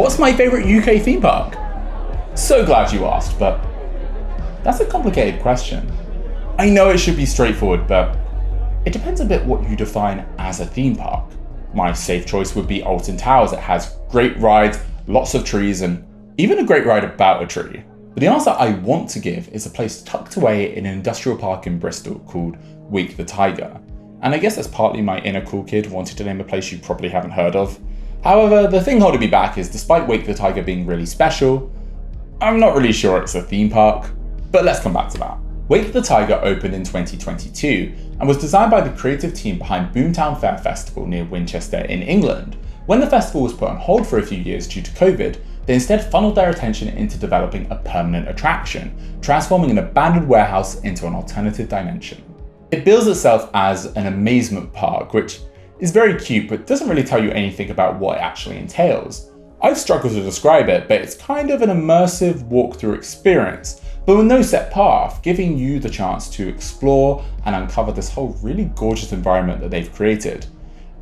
What's my favourite UK theme park? So glad you asked, but that's a complicated question. I know it should be straightforward, but it depends a bit what you define as a theme park. My safe choice would be Alton Towers. It has great rides, lots of trees, and even a great ride about a tree. But the answer I want to give is a place tucked away in an industrial park in Bristol called Wake the Tiger. And I guess that's partly my inner cool kid wanting to name a place you probably haven't heard of. However, the thing holding me back is despite Wake the Tiger being really special, I'm not really sure it's a theme park. But let's come back to that. Wake the Tiger opened in 2022 and was designed by the creative team behind Boomtown Fair Festival near Winchester in England. When the festival was put on hold for a few years due to COVID, they instead funneled their attention into developing a permanent attraction, transforming an abandoned warehouse into an alternative dimension. It bills itself as an amazement park, which is very cute but doesn't really tell you anything about what it actually entails. I've struggled to describe it, but it's kind of an immersive walkthrough experience, but with no set path, giving you the chance to explore and uncover this whole really gorgeous environment that they've created.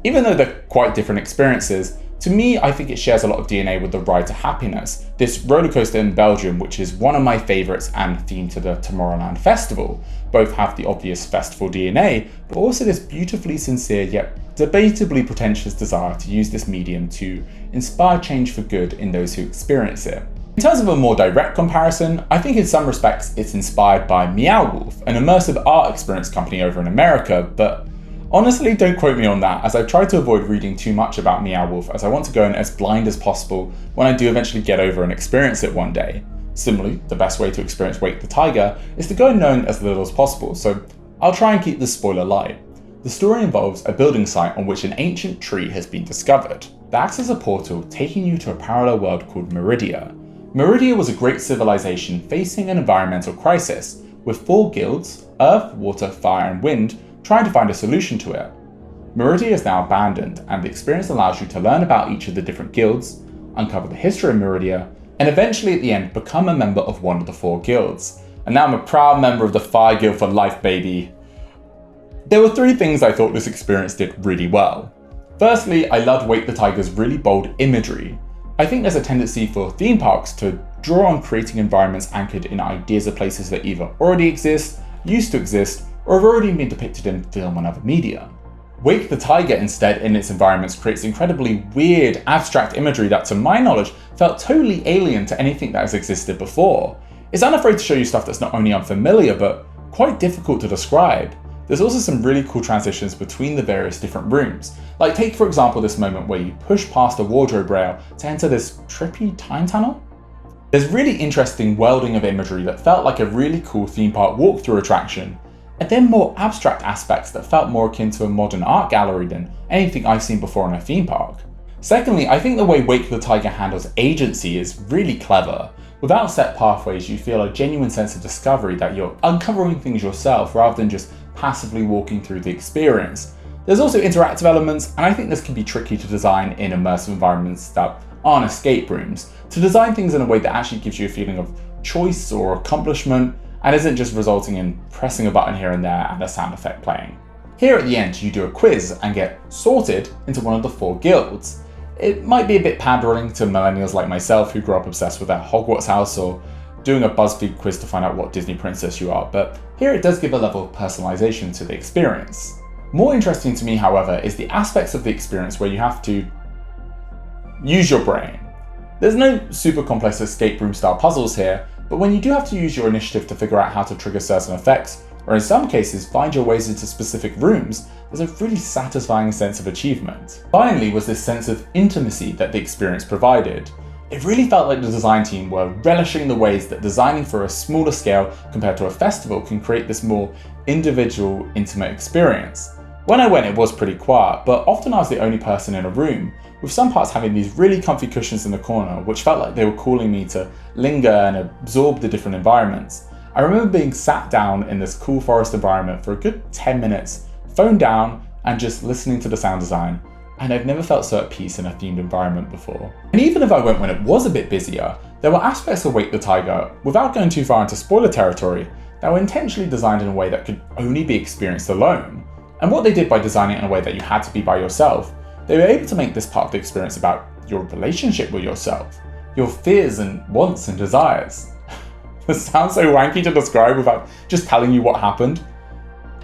Even though they're quite different experiences, to me, I think it shares a lot of DNA with the Ride to Happiness, this roller coaster in Belgium, which is one of my favourites and themed to the Tomorrowland Festival. Both have the obvious festival DNA, but also this beautifully sincere yet debatably pretentious desire to use this medium to inspire change for good in those who experience it. In terms of a more direct comparison, I think in some respects it's inspired by Meow Wolf, an immersive art experience company over in America, but honestly, don't quote me on that, as I've tried to avoid reading too much about Meow Wolf as I want to go in as blind as possible when I do eventually get over and experience it one day. Similarly, the best way to experience Wake the Tiger is to go in knowing as little as possible, so I'll try and keep this spoiler light. The story involves a building site on which an ancient tree has been discovered that acts as a portal taking you to a parallel world called Meridia. Meridia was a great civilization facing an environmental crisis, with 4 guilds, Earth, Water, Fire and Wind, trying to find a solution to it. Meridia is now abandoned, and the experience allows you to learn about each of the different guilds, uncover the history of Meridia, and eventually at the end become a member of one of the 4 guilds. And now I'm a proud member of the Fire Guild for life, baby. There were 3 things I thought this experience did really well. Firstly, I loved Wake the Tiger's really bold imagery. I think there's a tendency for theme parks to draw on creating environments anchored in ideas of places that either already exist, used to exist, or have already been depicted in film and other media. Wake the Tiger instead in its environments creates incredibly weird, abstract imagery that to my knowledge felt totally alien to anything that has existed before. It's unafraid to show you stuff that's not only unfamiliar but quite difficult to describe. There's also some really cool transitions between the various different rooms. Like take for example this moment where you push past a wardrobe rail to enter this trippy time tunnel. There's really interesting welding of imagery that felt like a really cool theme park walkthrough attraction, and then more abstract aspects that felt more akin to a modern art gallery than anything I've seen before in a theme park. Secondly, I think the way Wake the Tiger handles agency is really clever. Without set pathways, you feel a genuine sense of discovery that you're uncovering things yourself rather than just passively walking through the experience. There's also interactive elements, and I think this can be tricky to design in immersive environments that aren't escape rooms, to design things in a way that actually gives you a feeling of choice or accomplishment, and isn't just resulting in pressing a button here and there and a sound effect playing. Here at the end, you do a quiz and get sorted into one of the 4 guilds. It might be a bit pandering to millennials like myself who grew up obsessed with their Hogwarts house or doing a BuzzFeed quiz to find out what Disney princess you are, but here it does give a level of personalization to the experience. More interesting to me, however, is the aspects of the experience where you have to use your brain. There's no super complex escape room style puzzles here, but when you do have to use your initiative to figure out how to trigger certain effects, or in some cases find your ways into specific rooms, there's a really satisfying sense of achievement. Finally was this sense of intimacy that the experience provided. It really felt like the design team were relishing the ways that designing for a smaller scale compared to a festival can create this more individual, intimate experience. When I went, it was pretty quiet, but often I was the only person in a room, with some parts having these really comfy cushions in the corner, which felt like they were calling me to linger and absorb the different environments. I remember being sat down in this cool forest environment for a good 10 minutes, phone down, and just listening to the sound design, and I've never felt so at peace in a themed environment before. And even if I went when it was a bit busier, there were aspects of Wake the Tiger, without going too far into spoiler territory, that were intentionally designed in a way that could only be experienced alone. And what they did by designing it in a way that you had to be by yourself, they were able to make this part of the experience about your relationship with yourself, your fears and wants and desires. This sounds so wanky to describe without just telling you what happened.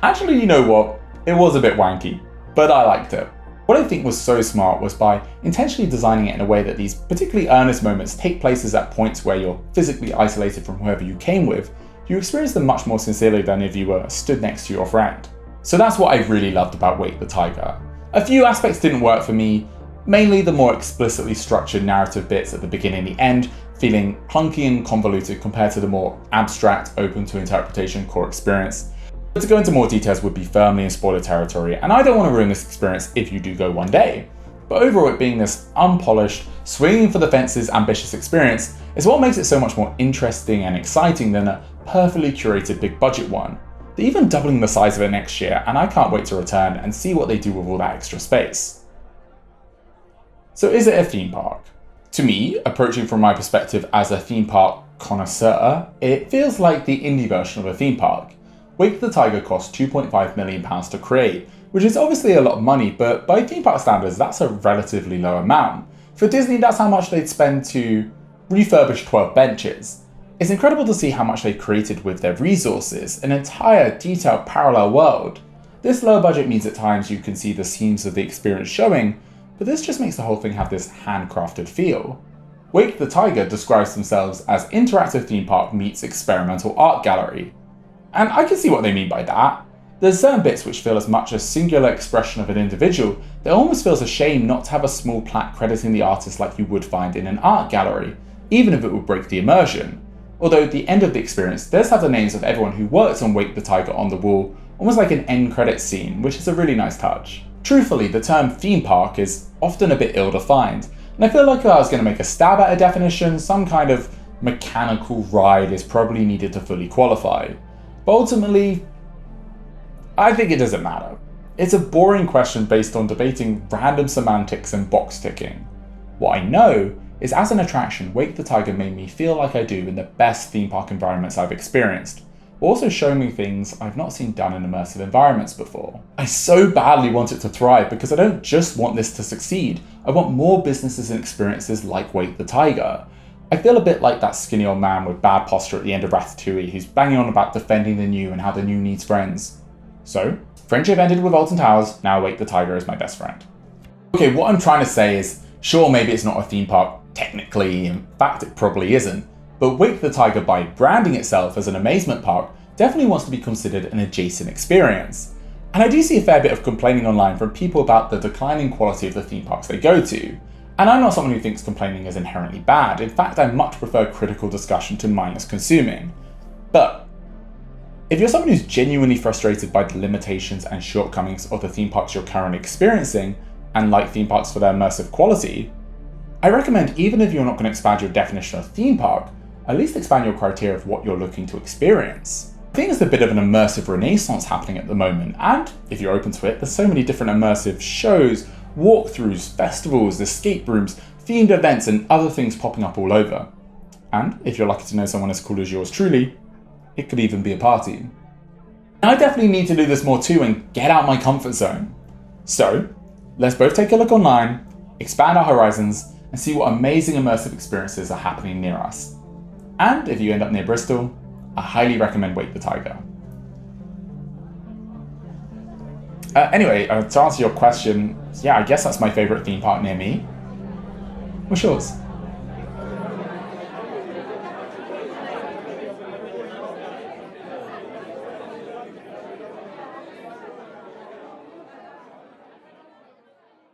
Actually, you know what? It was a bit wanky, but I liked it. What I think was so smart was by intentionally designing it in a way that these particularly earnest moments take places at points where you're physically isolated from whoever you came with, you experience them much more sincerely than if you were stood next to your friend. So that's what I really loved about Wake the Tiger. A few aspects didn't work for me, mainly the more explicitly structured narrative bits at the beginning and the end, feeling clunky and convoluted compared to the more abstract, open to interpretation core experience. But to go into more details would be firmly in spoiler territory, and I don't want to ruin this experience if you do go one day. But overall, it being this unpolished, swinging for the fences ambitious experience is what makes it so much more interesting and exciting than a perfectly curated big budget one. They're even doubling the size of it next year, and I can't wait to return and see what they do with all that extra space. So is it a theme park? To me, approaching from my perspective as a theme park connoisseur, it feels like the indie version of a theme park. Wake the Tiger cost £2.5 million to create, which is obviously a lot of money, but by theme park standards, that's a relatively low amount. For Disney, that's how much they'd spend to refurbish 12 benches. It's incredible to see how much they created with their resources, an entire detailed parallel world. This low budget means at times you can see the seams of the experience showing, but this just makes the whole thing have this handcrafted feel. Wake the Tiger describes themselves as interactive theme park meets experimental art gallery. And I can see what they mean by that. There's certain bits which feel as much a singular expression of an individual that it almost feels a shame not to have a small plaque crediting the artist like you would find in an art gallery, even if it would break the immersion. Although at the end of the experience does have the names of everyone who worked on Wake the Tiger on the wall, almost like an end credits scene, which is a really nice touch. Truthfully, the term theme park is often a bit ill-defined, and I feel like if I was going to make a stab at a definition, some kind of mechanical ride is probably needed to fully qualify. But ultimately, I think it doesn't matter. It's a boring question based on debating random semantics and box ticking. What I know is as an attraction, Wake the Tiger made me feel like I do in the best theme park environments I've experienced, but also showing me things I've not seen done in immersive environments before. I so badly want it to thrive because I don't just want this to succeed, I want more businesses and experiences like Wake the Tiger. I feel a bit like that skinny old man with bad posture at the end of Ratatouille who's banging on about defending the new and how the new needs friends. So, friendship ended with Alton Towers, now Wake the Tiger is my best friend. Okay, what I'm trying to say is, sure, maybe it's not a theme park technically, in fact it probably isn't, but Wake the Tiger, by branding itself as an amazement park, definitely wants to be considered an adjacent experience. And I do see a fair bit of complaining online from people about the declining quality of the theme parks they go to. And I'm not someone who thinks complaining is inherently bad. In fact, I much prefer critical discussion to mindless consuming. But if you're someone who's genuinely frustrated by the limitations and shortcomings of the theme parks you're currently experiencing, and like theme parks for their immersive quality, I recommend, even if you're not going to expand your definition of theme park, at least expand your criteria of what you're looking to experience. I think there's a bit of an immersive renaissance happening at the moment, and if you're open to it, there's so many different immersive shows, walkthroughs, festivals, escape rooms, themed events, and other things popping up all over. And if you're lucky to know someone as cool as yours truly, it could even be a party. And I definitely need to do this more too and get out my comfort zone. So, let's both take a look online, expand our horizons, and see what amazing immersive experiences are happening near us. And if you end up near Bristol, I highly recommend Wake the Tiger. Anyway, to answer your question, yeah, I guess that's my favourite theme park near me. What's yours?